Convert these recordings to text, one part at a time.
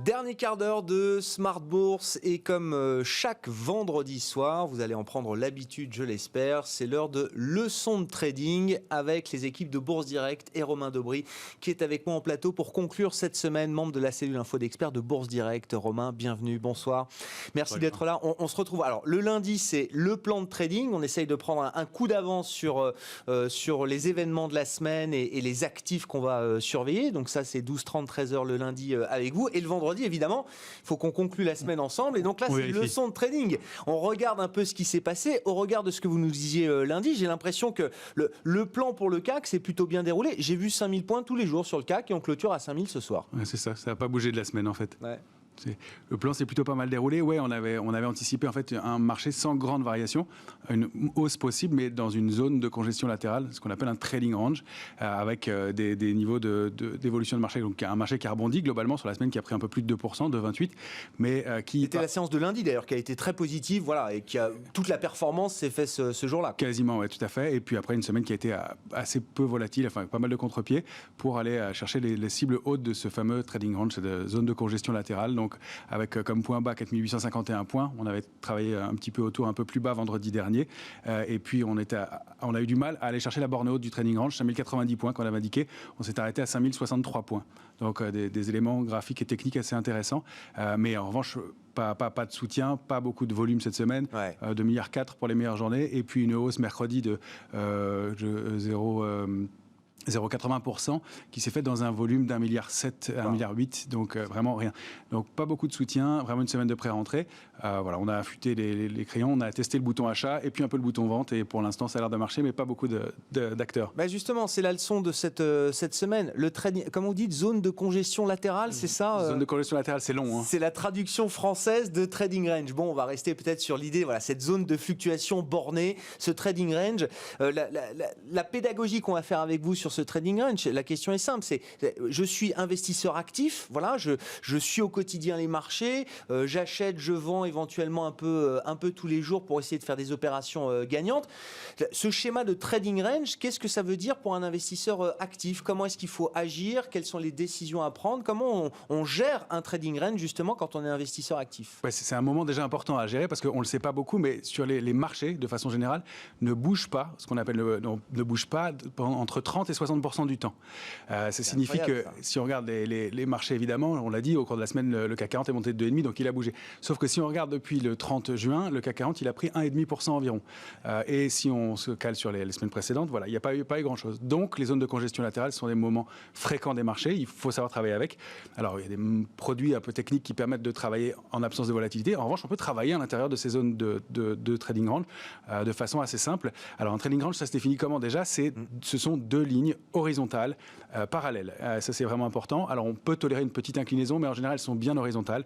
Dernier quart d'heure de Smart Bourse et comme chaque vendredi soir, vous allez en prendre l'habitude, je l'espère, c'est l'heure de leçon de trading avec les équipes de Bourse Direct et Romain Dobry qui est avec moi en plateau pour conclure cette semaine, membre de la cellule info d'experts de Bourse Direct. Romain, bienvenue, bonsoir. Merci d'être là. On se retrouve. Alors, le lundi, c'est le plan de trading. On essaye de prendre un coup d'avance sur les événements de la semaine et les actifs qu'on va surveiller. Donc ça, c'est 12h30, 13h le lundi avec vous. Et le vendredi, évidemment, il faut qu'on conclue la semaine ensemble. Et donc là, c'est une leçon de trading. On regarde un peu ce qui s'est passé. Au regard de ce que vous nous disiez lundi, j'ai l'impression que le plan pour le CAC s'est plutôt bien déroulé. J'ai vu 5000 points tous les jours sur le CAC et on clôture à 5000 ce soir. Ouais, c'est ça n'a pas bougé de la semaine en fait. Ouais. Le plan s'est plutôt pas mal déroulé. Ouais, on avait anticipé en fait un marché sans grande variation, une hausse possible, mais dans une zone de congestion latérale, ce qu'on appelle un trading range, avec des niveaux d'évolution de marché. Donc un marché qui a rebondi globalement sur la semaine, qui a pris un peu plus de 2%, de 28, mais qui c'était la séance de lundi d'ailleurs qui a été très positive, voilà, et qui a toute la performance s'est faite ce jour-là. Quasiment, ouais, tout à fait. Et puis après une semaine qui a été assez peu volatile, enfin pas mal de contre-pieds, pour aller chercher les cibles hautes de ce fameux trading range, cette zone de congestion latérale. Donc avec comme point bas 4851 points, on avait travaillé un petit peu autour, un peu plus bas vendredi dernier, et puis on a eu du mal à aller chercher la borne haute du trading range, 5090 points qu'on avait indiqué, on s'est arrêté à 5063 points, donc des éléments graphiques et techniques assez intéressants, mais en revanche pas de soutien, pas beaucoup de volume cette semaine, ouais. 2,4 milliards pour les meilleures journées, et puis une hausse mercredi de 0,80% qui s'est fait dans un volume d'1,7 milliard, 1,8 milliard, donc vraiment rien. Donc pas beaucoup de soutien, vraiment une semaine de pré-rentrée. Voilà, on a affûté les crayons, on a testé le bouton achat et puis un peu le bouton vente, et pour l'instant ça a l'air de marcher, mais pas beaucoup d'acteurs. Bah justement, c'est la leçon de cette semaine. Le trading, comme vous dites, zone de congestion latérale, c'est ça Zone de congestion latérale, c'est long. Hein. C'est la traduction française de trading range. Bon, on va rester peut-être sur l'idée, voilà, cette zone de fluctuation bornée, ce trading range. La pédagogie qu'on va faire avec vous sur ce trading range, la question est simple, c'est je suis investisseur actif, voilà, je suis au quotidien les marchés, j'achète, je vends éventuellement un peu tous les jours pour essayer de faire des opérations gagnantes. Ce schéma de trading range, qu'est-ce que ça veut dire pour un investisseur actif? Comment est-ce qu'il faut agir? Quelles sont les décisions à prendre? Comment on gère un trading range justement quand on est investisseur actif? Ouais, c'est un moment déjà important à gérer parce qu'on ne le sait pas beaucoup, mais sur les marchés, de façon générale, ne bougent pas, ce qu'on appelle ne bougent pas entre 30 et 60% du temps. Ça signifie que ça. Si on regarde les marchés, évidemment, on l'a dit, au cours de la semaine, le CAC 40 est monté de 2,5, donc il a bougé. Sauf que si on regarde depuis le 30 juin, le CAC 40, il a pris 1,5% environ. Et si on se cale sur les semaines précédentes, voilà, il n'y a pas eu grand-chose. Donc, les zones de congestion latérale sont des moments fréquents des marchés. Il faut savoir travailler avec. Alors, il y a des produits un peu techniques qui permettent de travailler en absence de volatilité. En revanche, on peut travailler à l'intérieur de ces zones de trading range de façon assez simple. Alors, un trading range, ça se définit comment déjà? Ce sont deux lignes horizontales, parallèles. Ça, c'est vraiment important. Alors, on peut tolérer une petite inclinaison, mais en général, elles sont bien horizontales.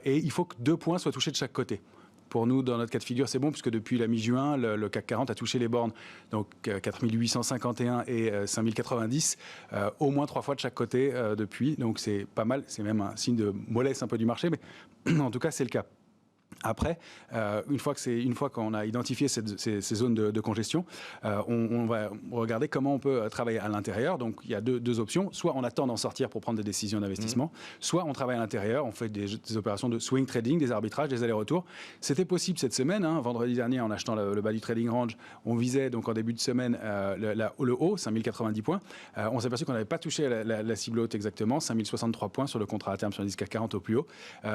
Et il faut que 2 points soient touchés de chaque côté. Pour nous, dans notre cas de figure, c'est bon, puisque depuis la mi-juin, le CAC 40 a touché les bornes, donc 4851 et 5090, au moins 3 fois de chaque côté depuis. Donc c'est pas mal, c'est même un signe de mollesse un peu du marché, mais en tout cas, c'est le cas. Après, une fois qu'on a identifié ces zones de congestion, on va regarder comment on peut travailler à l'intérieur. Donc, il y a deux options. Soit on attend d'en sortir pour prendre des décisions d'investissement, soit on travaille à l'intérieur, on fait des opérations de swing trading, des arbitrages, des allers-retours. C'était possible cette semaine. Hein, vendredi dernier, en achetant le bas du trading range, on visait donc en début de semaine le haut, 5090 points. On s'est aperçu qu'on n'avait pas touché la cible haute exactement, 5063 points sur le contrat à terme sur l'indice CAC 40 au plus haut.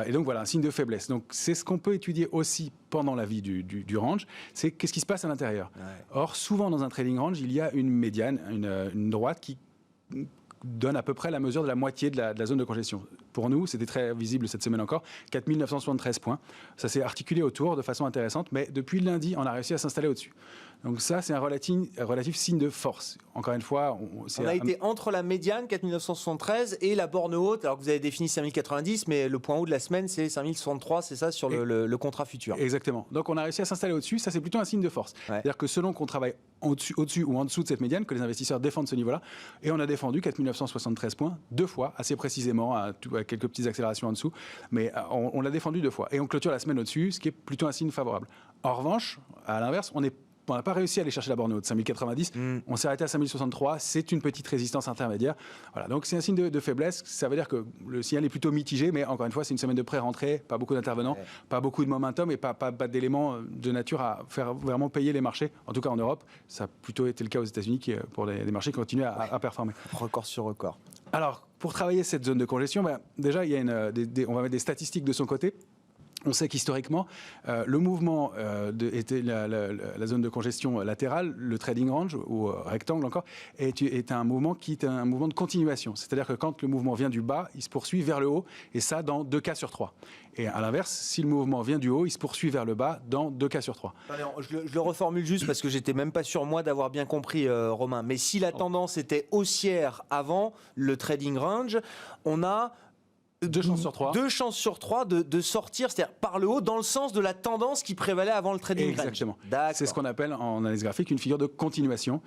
Et donc, voilà, un signe de faiblesse. Donc, c'est ce qu'on peut étudier aussi pendant la vie du range, c'est qu'est-ce qui se passe à l'intérieur. Ouais. Or, souvent dans un trading range, il y a une médiane, une droite qui donne à peu près la mesure de la moitié de la zone de congestion. Pour nous, c'était très visible cette semaine encore, 4973 points. Ça s'est articulé autour de façon intéressante, mais depuis lundi, on a réussi à s'installer au-dessus. Donc ça, c'est un relatif signe de force. Encore une fois, on a été entre la médiane, 4973, et la borne haute, alors que vous avez défini 5090, mais le point haut de la semaine, c'est 5063, c'est ça, sur le contrat futur. Exactement. Donc on a réussi à s'installer au-dessus, ça c'est plutôt un signe de force. Ouais. C'est-à-dire que selon qu'on travaille au-dessus ou en dessous de cette médiane, que les investisseurs défendent ce niveau-là, et on a défendu 4973 points, 2 fois, assez précisément, à quelques petites accélérations en dessous, mais on l'a défendu 2 fois. Et on clôture la semaine au-dessus, ce qui est plutôt un signe favorable. En revanche, à l'inverse, on n'est on n'a pas réussi à aller chercher la borne haute, 5090. On s'est arrêté à 5063. C'est une petite résistance intermédiaire. Voilà, donc c'est un signe de faiblesse. Ça veut dire que le signal est plutôt mitigé, mais encore une fois, c'est une semaine de pré-rentrée, pas beaucoup d'intervenants, pas beaucoup de momentum et pas d'éléments de nature à faire vraiment payer les marchés. En tout cas en Europe, ça a plutôt été le cas aux États-Unis qui, pour les marchés, continuent à performer. Record sur record. Alors, pour travailler cette zone de congestion, déjà, il y a on va mettre des statistiques de son côté. On sait qu'historiquement, le mouvement était la zone de congestion latérale, le trading range, ou rectangle encore, est un mouvement qui est un mouvement de continuation. C'est-à-dire que quand le mouvement vient du bas, il se poursuit vers le haut, et ça dans 2 cas sur 3. Et à l'inverse, si le mouvement vient du haut, il se poursuit vers le bas dans 2 cas sur 3. Je le reformule juste parce que j'étais même pas sûr, moi, d'avoir bien compris, Romain. Mais si la tendance était haussière avant le trading range, on a 2 chances sur 3. 2 chances sur 3 de sortir, c'est-à-dire par le haut, dans le sens de la tendance qui prévalait avant le trading range. Exactement. C'est ce qu'on appelle en analyse graphique une figure de continuation.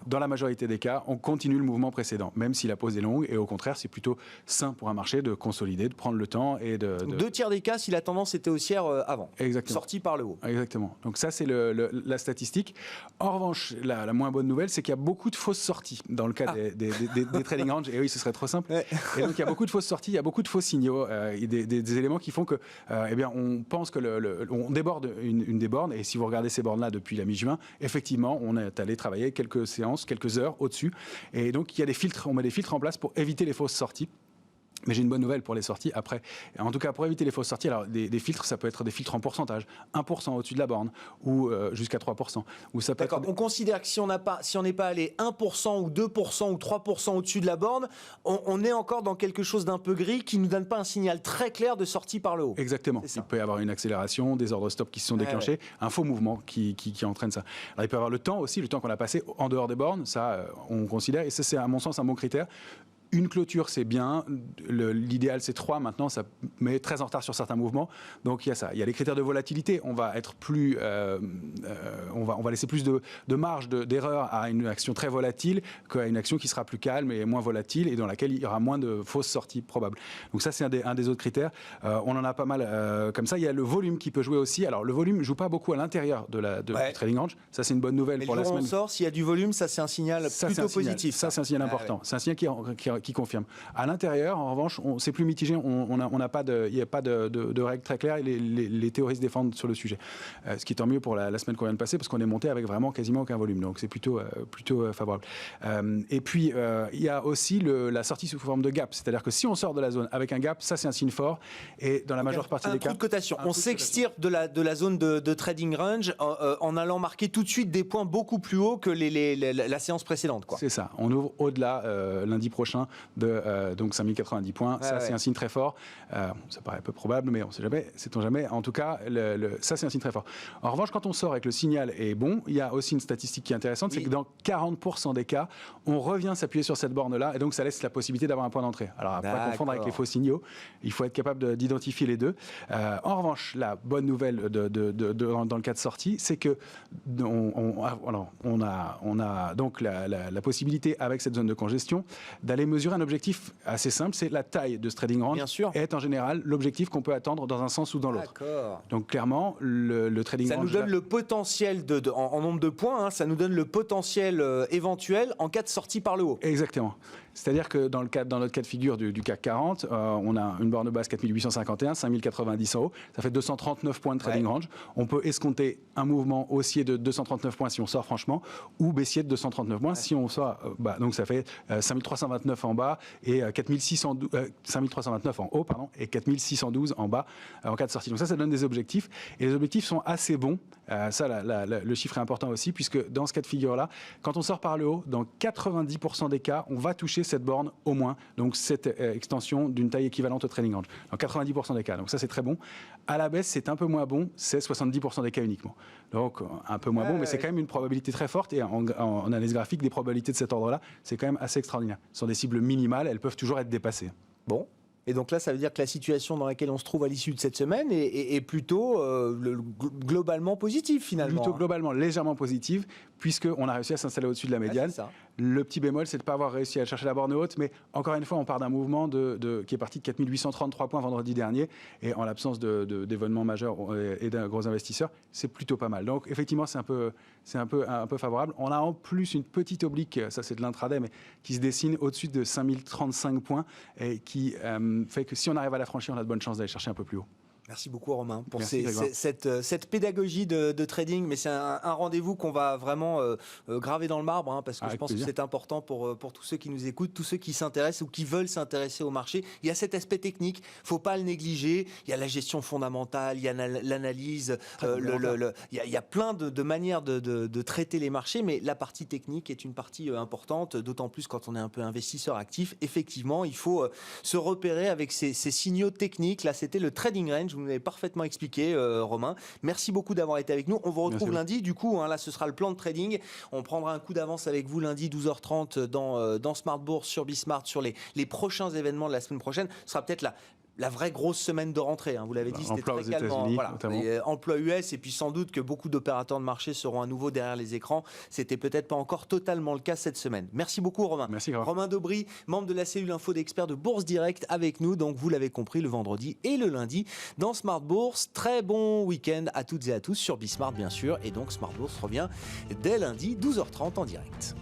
Dans la majorité des cas, on continue le mouvement précédent, même si la pause est longue. Et au contraire, c'est plutôt sain pour un marché de consolider, de prendre le temps et de... 2 tiers des cas si la tendance était haussière avant. Exactement. Sortie par le haut. Exactement. Donc ça, c'est la statistique. En revanche, la moins bonne nouvelle, c'est qu'il y a beaucoup de fausses sorties dans le cas des trading range. Et oui, ce serait trop simple. Ouais. Et donc, il y a beaucoup de fausses sorties, il y a beaucoup de faux signaux, des éléments qui font que, eh bien, on pense que on déborde une des bornes. Et si vous regardez ces bornes-là depuis la mi-juin, effectivement, on est allé travailler quelques séances, quelques heures au-dessus. Et donc, il y a des filtres, on met des filtres en place pour éviter les fausses sorties. Mais j'ai une bonne nouvelle pour les sorties après. En tout cas, pour éviter les fausses sorties, alors des filtres, ça peut être des filtres en pourcentage. 1% au-dessus de la borne ou jusqu'à 3%. Ou ça peut D'accord. On considère que si on n'est pas allé 1% ou 2% ou 3% au-dessus de la borne, on est encore dans quelque chose d'un peu gris qui ne nous donne pas un signal très clair de sortie par le haut. Exactement. Il peut y avoir une accélération, des ordres stop qui se sont déclenchés, un faux mouvement qui entraîne ça. Alors, il peut y avoir le temps aussi, le temps qu'on a passé en dehors des bornes, ça on considère, et ça c'est à mon sens un bon critère. Une clôture, c'est bien. L'idéal, c'est 3. Maintenant, ça met très en retard sur certains mouvements. Donc, il y a ça. Il y a les critères de volatilité. On va être plus, on va laisser plus de marge d'erreur à une action très volatile qu'à une action qui sera plus calme et moins volatile et dans laquelle il y aura moins de fausses sorties probables. Donc, ça, c'est un des autres critères. On en a pas mal comme ça. Il y a le volume qui peut jouer aussi. Alors, le volume ne joue pas beaucoup à l'intérieur du trading range. Ça, c'est une bonne nouvelle pour la semaine. Mais on sort, s'il y a du volume, ça, c'est un signal plutôt positif. Ça, c'est un signal important. C'est un signal qui confirme. À l'intérieur, en revanche, c'est plus mitigé. Il n'y a pas de règles très claires et les théories se défendent sur le sujet. Ce qui est tant mieux pour la semaine qu'on vient de passer parce qu'on est monté avec vraiment quasiment aucun volume. Donc c'est plutôt favorable. Et puis il y a aussi la sortie sous forme de gap. C'est-à-dire que si on sort de la zone avec un gap, ça c'est un signe fort. Et dans la majeure partie des cas, un trou de cotation. On s'extirpe de la zone de trading range en allant marquer tout de suite des points beaucoup plus hauts que la séance précédente. C'est ça. On ouvre au-delà lundi prochain de donc 5090 points. C'est un signe très fort. Ça paraît peu probable, mais on ne sait jamais. Sait-on jamais. En tout cas, ça c'est un signe très fort. En revanche, quand on sort et que le signal est bon, il y a aussi une statistique qui est intéressante, c'est que dans 40% des cas, on revient s'appuyer sur cette borne-là, et donc ça laisse la possibilité d'avoir un point d'entrée. Alors, à ne pas confondre avec les faux signaux, il faut être capable d'identifier les deux. En revanche, la bonne nouvelle dans le cas de sortie, c'est que on a donc la possibilité, avec cette zone de congestion, d'aller mesurer un objectif assez simple, c'est la taille de ce trading range est en général l'objectif qu'on peut attendre dans un sens ou dans l'autre. Donc clairement, le trading range... Ça nous donne le potentiel en nombre de points, hein, ça nous donne le potentiel éventuel en cas de sortie par le haut. Exactement. C'est-à-dire que dans notre cas de figure du CAC 40, on a une borne basse 4851, 5090 en haut, ça fait 239 points de trading range. On peut escompter un mouvement haussier de 239 points si on sort franchement, ou baissier de 239 points si on sort bas. Donc ça fait 5329 en bas et 5329 en haut, et 4612 en bas en cas de sortie. Donc ça donne des objectifs, et les objectifs sont assez bons. Le chiffre est important aussi, puisque dans ce cas de figure-là, quand on sort par le haut, dans 90% des cas, on va toucher cette borne au moins, donc cette extension d'une taille équivalente au trading range. Dans 90% des cas, donc ça c'est très bon. À la baisse, c'est un peu moins bon, c'est 70% des cas uniquement. Donc un peu moins bon, mais c'est quand même une probabilité très forte, et en analyse graphique, des probabilités de cet ordre-là, c'est quand même assez extraordinaire. Ce sont des cibles minimales, elles peuvent toujours être dépassées. Bon. Et donc là, ça veut dire que la situation dans laquelle on se trouve à l'issue de cette semaine est plutôt globalement positive finalement. Plutôt globalement légèrement positive, puisqu'on a réussi à s'installer au-dessus de la médiane. Le petit bémol, c'est de ne pas avoir réussi à chercher la borne haute, mais encore une fois, on part d'un mouvement qui est parti de 4833 points vendredi dernier, et en l'absence d'événements majeurs et d'un gros investisseur, c'est plutôt pas mal. Donc effectivement, c'est un peu favorable. On a en plus une petite oblique, ça c'est de l'intraday, mais qui se dessine au-dessus de 5035 points, et qui fait que si on arrive à la franchir, on a de bonnes chances d'aller chercher un peu plus haut. Merci beaucoup Romain pour Merci, cette pédagogie de trading, mais c'est un rendez-vous qu'on va vraiment graver dans le marbre, hein, parce que je pense que c'est important pour tous ceux qui nous écoutent, tous ceux qui s'intéressent ou qui veulent s'intéresser au marché. Il y a cet aspect technique, faut pas le négliger. Il y a la gestion fondamentale, il y a l'analyse, il y a plein de manières de traiter les marchés, mais la partie technique est une partie importante, d'autant plus quand on est un peu investisseur actif. Effectivement, il faut se repérer avec ces signaux techniques. Là, c'était le trading range. Vous nous avez parfaitement expliqué, Romain. Merci beaucoup d'avoir été avec nous. On vous retrouve lundi. Du coup, là, ce sera le plan de trading. On prendra un coup d'avance avec vous lundi 12h30 dans Smart Bourse sur Bismart sur les prochains événements de la semaine prochaine. Ce sera peut-être la vraie grosse semaine de rentrée. Vous l'avez dit, c'était très calme. Emploi US, et puis sans doute que beaucoup d'opérateurs de marché seront à nouveau derrière les écrans. C'était peut-être pas encore totalement le cas cette semaine. Merci beaucoup, Romain. Merci, Romain Daubry, membre de la cellule info d'experts de Bourse Direct, avec nous. Donc, vous l'avez compris, le vendredi et le lundi dans Smart Bourse. Très bon week-end à toutes et à tous sur Bismart, bien sûr. Et donc, Smart Bourse revient dès lundi, 12h30 en direct.